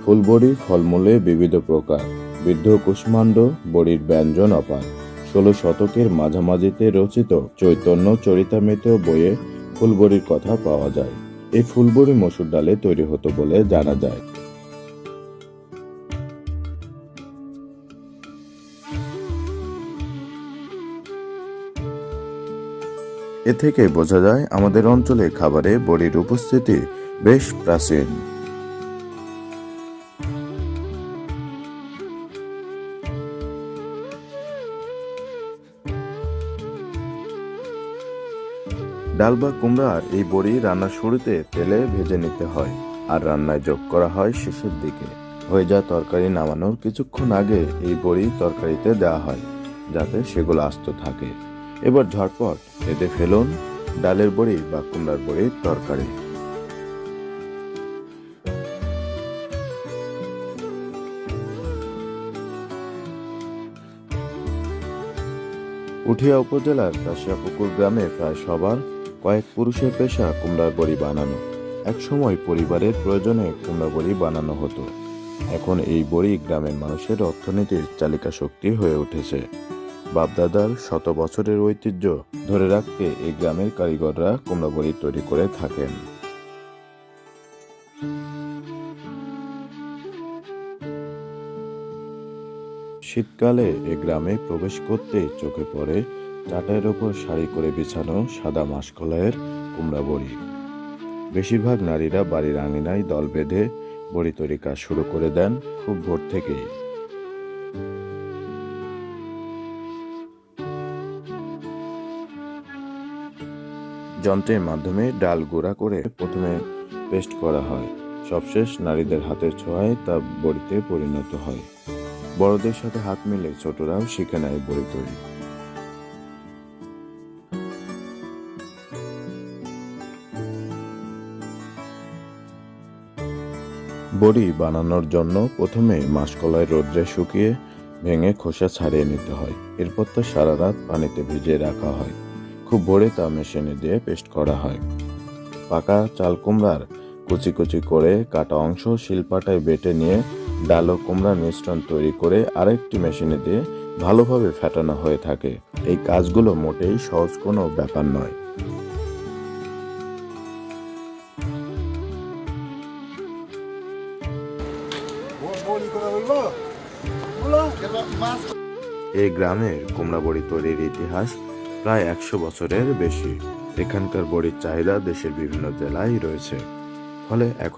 ফুলবড়ি ফলমূলে বিবিধ প্রকার। বৃদ্ধ কুষ্মাণ্ড বড়ির ব্যঞ্জন অপার। ১৬ শতকের মাঝামাঝিতে রচিত চৈতন্য চরিতামৃত বইয়ে ফুলবড়ির কথা পাওয়া যায়। এই ফুলবড়ি মসুর ডালে তৈরি হতো বলে জানা যায়। এ থেকে বোঝা যায় আমাদের অঞ্চলে খাবারে বড়ির উপস্থিতি বেশ প্রাচীন। ডাল বা কুমড়ার এই বড়ি রান্নার শুরুতে তেলে ভেজে নিতে হয়, আর রান্নায় যোগ করা হয় শেষের দিকে। হয়ে যাওয়া তরকারি নামানোর কিছুক্ষণ আগে এই বড়ি তরকারিতে দেওয়া হয়, যাতে সেগুলো আস্ত থাকে। এবার ঝটপট খেতে ফেলুন ডালের বড়ি বা কুমড়ার বড়ির তরকারি। উঠিয়া উপজেলার কাশিয়াপুকুর গ্রামে প্রায় সবার কয়েক পুরুষের পেশা কুমড়ার বড়ি বানানো। একসময় পরিবারের প্রয়োজনে কুমড়া বড়ি বানানো হতো। এখন এই বড়ি গ্রামের মানুষের অর্থনীতির চালিকা শক্তি হয়ে উঠেছে। বাপদাদার শত বছরের ঐতিহ্য ধরে রাখতে এই গ্রামের কারিগররা কুমড়া বড়ি তৈরি করে থাকেন। শীতকালে এ গ্রামে প্রবেশ করতে চোখে পড়ে চাটাইয়ের ওপর সারি করে বিছানো সাদা মাসকলাইয়ের কুমড়া বড়ি। বেশিরভাগ নারীরা বাড়ির আঙিনায় দল বেঁধে বড়ি তৈরি কাজ শুরু করে দেন খুব ভোর থেকেই। যন্ত্রের মাধ্যমে ডাল গুঁড়া করে প্রথমে পেস্ট করা হয়, সবশেষ নারীদের হাতের ছোঁয়ায় তা বড়িতে পরিণত হয়। বড়দের সাথে হাত মিলে ছোটরাও শিখে নেয় বড়ি তৈরি। বড়ি বানানোর জন্য প্রথমে মাসকলাই রোদ্রে শুকিয়ে ভেঙে খোসা ছাড়িয়ে নিতে হয়। এরপর তা সারা রাত পানিতে ভিজিয়ে রাখা হয়। খুব ভোরে তা মেশিনে দিয়ে পেস্ট করা হয়। পাকা চাল কুমড়ার কুচি কুচি করে কাটা অংশ শিলপাটায় বেটে নিয়ে ডাল ও কুমড়ার মিশ্রণ তৈরি করে আরেকটি মেশিনে দিয়ে ভালোভাবে ফেটানো হয়ে থাকে। এই কাজগুলো মোটেই সহজ কোনো ব্যাপার নয়। এই গ্রামের কুমড়া বড়ি তৈরির ইতিহাস প্রায় ১০০ বছরের বেশি। এখানকার বড়ির চাহিদা দেশের বিভিন্ন জেলায় রয়েছে। ফলে এখন